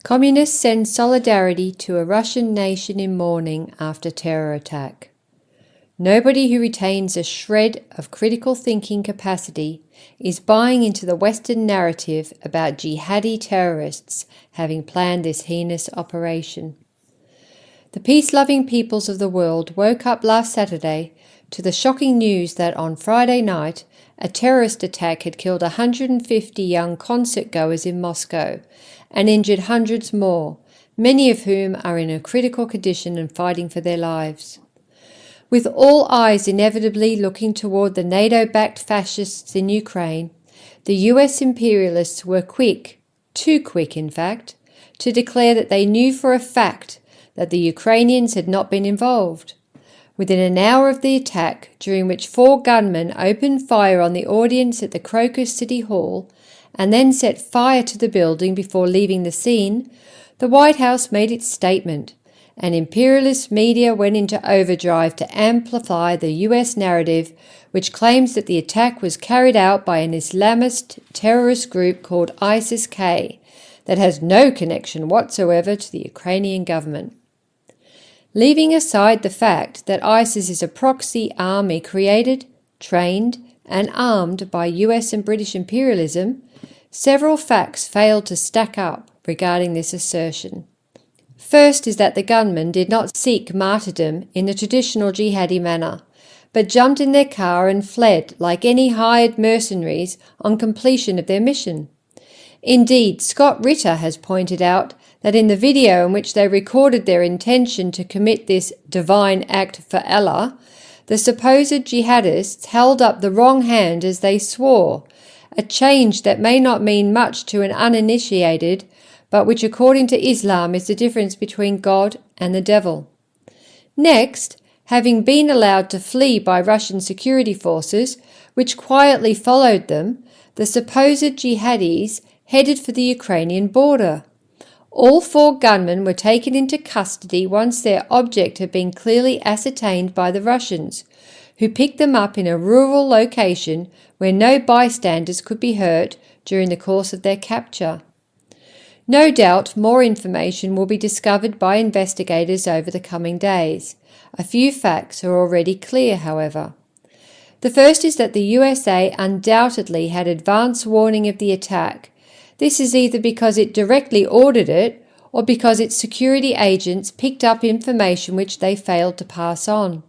Communists send solidarity to a Russian nation in mourning after terror attack. Nobody who retains a shred of critical thinking capacity is buying into the Western narrative about jihadi terrorists having planned this heinous operation. The peace-loving peoples of the world woke up last Saturday to the shocking news that on Friday night a terrorist attack had killed 150 young concert-goers in Moscow and injured hundreds more, many of whom are in a critical condition and fighting for their lives. With all eyes inevitably looking toward the NATO-backed fascists in Ukraine, the US imperialists were quick, too quick in fact, to declare that they knew for a fact that the Ukrainians had not been involved. Within an hour of the attack, during which 4 gunmen opened fire on the audience at the Crocus City Hall and then set fire to the building before leaving the scene, the White House made its statement, and imperialist media went into overdrive to amplify the US narrative, which claims that the attack was carried out by an Islamist terrorist group called ISIS-K that has no connection whatsoever to the Ukrainian government. Leaving aside the fact that ISIS is a proxy army created, trained, and armed by US and British imperialism, several facts failed to stack up regarding this assertion. First is that the gunmen did not seek martyrdom in the traditional jihadi manner, but jumped in their car and fled like any hired mercenaries on completion of their mission. Indeed, Scott Ritter has pointed out that in the video in which they recorded their intention to commit this divine act for Allah, the supposed jihadists held up the wrong hand as they swore, a change that may not mean much to an uninitiated, but which according to Islam is the difference between God and the devil. Next, having been allowed to flee by Russian security forces, which quietly followed them, the supposed jihadis headed for the Ukrainian border. All 4 gunmen were taken into custody once their object had been clearly ascertained by the Russians, who picked them up in a rural location where no bystanders could be hurt during the course of their capture. No doubt more information will be discovered by investigators over the coming days. A few facts are already clear, however. The first is that the USA undoubtedly had advance warning of the attack. This is either because it directly ordered it or because its security agents picked up information which they failed to pass on.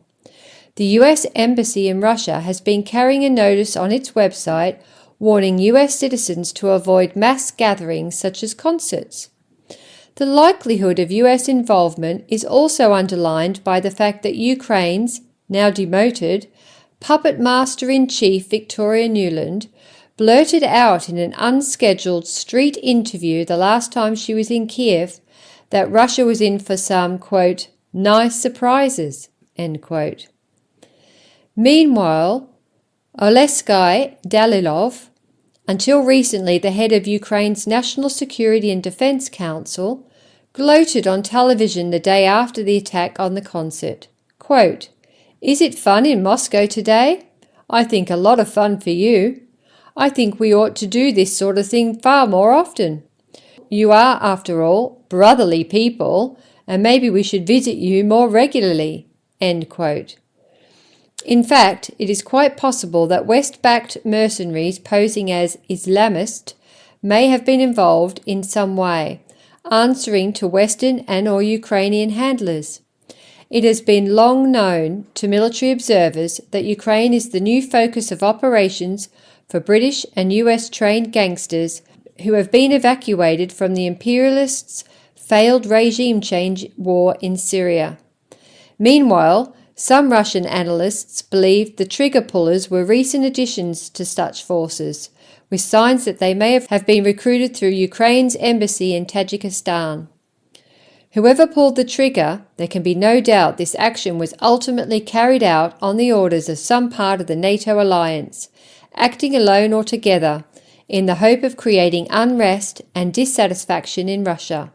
The US Embassy in Russia has been carrying a notice on its website warning US citizens to avoid mass gatherings such as concerts. The likelihood of US involvement is also underlined by the fact that Ukraine's, now demoted, puppet master-in-chief Victoria Nuland blurted out in an unscheduled street interview the last time she was in Kiev that Russia was in for some, quote, nice surprises, end quote. Meanwhile, Oleksiy Dalilov, until recently the head of Ukraine's National Security and Defense Council, gloated on television the day after the attack on the concert. Quote, "Is it fun in Moscow today? I think a lot of fun for you. I think we ought to do this sort of thing far more often. You are, after all, brotherly people, and maybe we should visit you more regularly." End quote. In fact, it is quite possible that West-backed mercenaries posing as Islamist may have been involved in some way, answering to Western and or Ukrainian handlers. It has been long known to military observers that Ukraine is the new focus of operations for British and US trained gangsters who have been evacuated from the imperialists' failed regime change war in Syria. Meanwhile, some Russian analysts believe the trigger pullers were recent additions to such forces, with signs that they may have been recruited through Ukraine's embassy in Tajikistan. Whoever pulled the trigger, there can be no doubt this action was ultimately carried out on the orders of some part of the NATO alliance, acting alone or together, in the hope of creating unrest and dissatisfaction in Russia.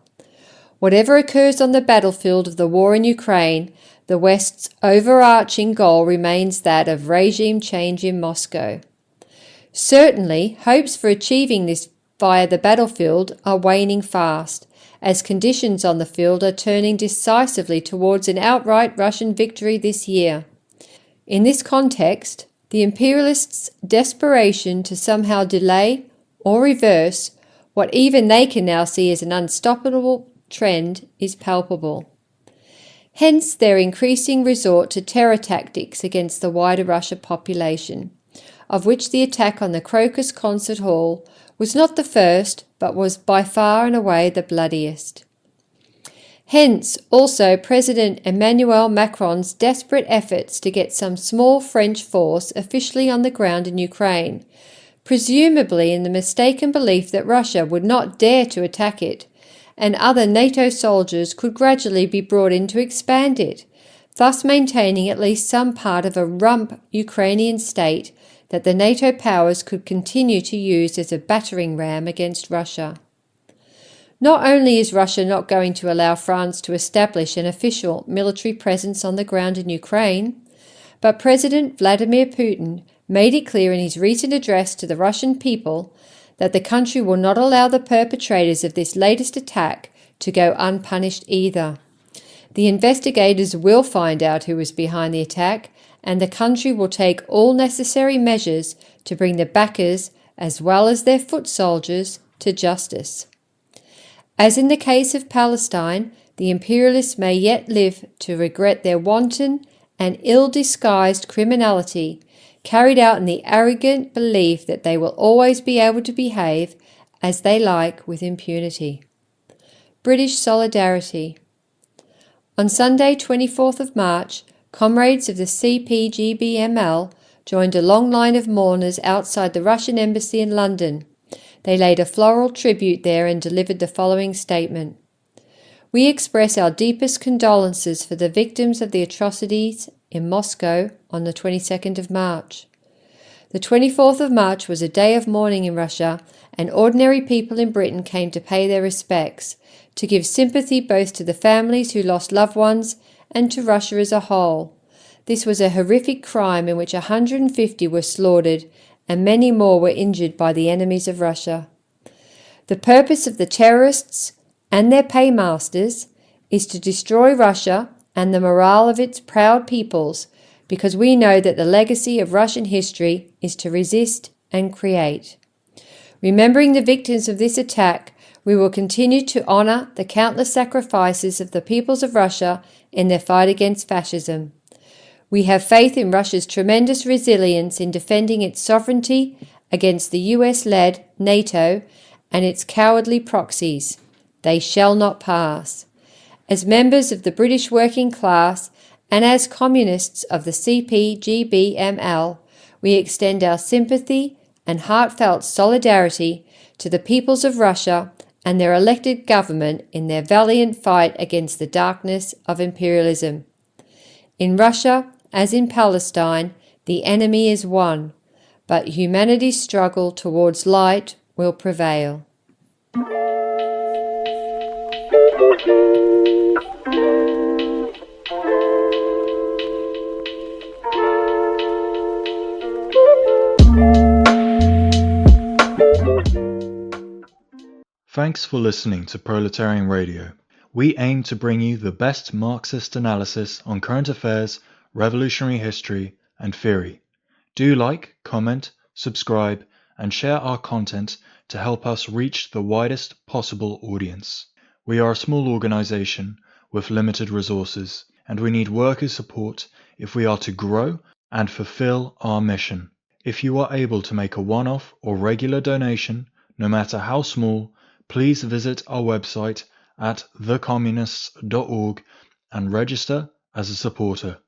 Whatever occurs on the battlefield of the war in Ukraine, the West's overarching goal remains that of regime change in Moscow. Certainly, hopes for achieving this via the battlefield are waning fast, as conditions on the field are turning decisively towards an outright Russian victory this year. In this context, the imperialists' desperation to somehow delay or reverse what even they can now see as an unstoppable trend is palpable. Hence their increasing resort to terror tactics against the wider Russia population, of which the attack on the Crocus Concert Hall was not the first, but was by far and away the bloodiest. Hence also President Emmanuel Macron's desperate efforts to get some small French force officially on the ground in Ukraine, presumably in the mistaken belief that Russia would not dare to attack it, and other NATO soldiers could gradually be brought in to expand it, thus maintaining at least some part of a rump Ukrainian state that the NATO powers could continue to use as a battering ram against Russia. Not only is Russia not going to allow France to establish an official military presence on the ground in Ukraine, but President Vladimir Putin made it clear in his recent address to the Russian people that the country will not allow the perpetrators of this latest attack to go unpunished either. The investigators will find out who was behind the attack, and the country will take all necessary measures to bring the backers, as well as their foot soldiers, to justice. As in the case of Palestine, the imperialists may yet live to regret their wanton and ill-disguised criminality, carried out in the arrogant belief that they will always be able to behave as they like with impunity. British Solidarity. On Sunday, 24th of March, comrades of the CPGB-ML joined a long line of mourners outside the Russian embassy in London. They laid a floral tribute there and delivered the following statement. We express our deepest condolences for the victims of the atrocities in Moscow on the 22nd of March. The 24th of March was a day of mourning in Russia, and ordinary people in Britain came to pay their respects, to give sympathy both to the families who lost loved ones and to Russia as a whole. This was a horrific crime in which 150 were slaughtered and many more were injured by the enemies of Russia. The purpose of the terrorists and their paymasters is to destroy Russia and the morale of its proud peoples, because we know that the legacy of Russian history is to resist and create. Remembering the victims of this attack, we will continue to honour the countless sacrifices of the peoples of Russia in their fight against fascism. We have faith in Russia's tremendous resilience in defending its sovereignty against the US-led NATO and its cowardly proxies. They shall not pass. As members of the British working class and as communists of the CPGB-ML, we extend our sympathy and heartfelt solidarity to the peoples of Russia and their elected government in their valiant fight against the darkness of imperialism. In Russia, as in Palestine, the enemy is one, but humanity's struggle towards light will prevail. Thanks for listening to Proletarian Radio. We aim to bring you the best Marxist analysis on current affairs, revolutionary history, and theory. Do like, comment, subscribe, and share our content to help us reach the widest possible audience. We are a small organization with limited resources, and we need worker support if we are to grow and fulfill our mission. If you are able to make a one-off or regular donation, no matter how small, please visit our website at thecommunists.org and register as a supporter.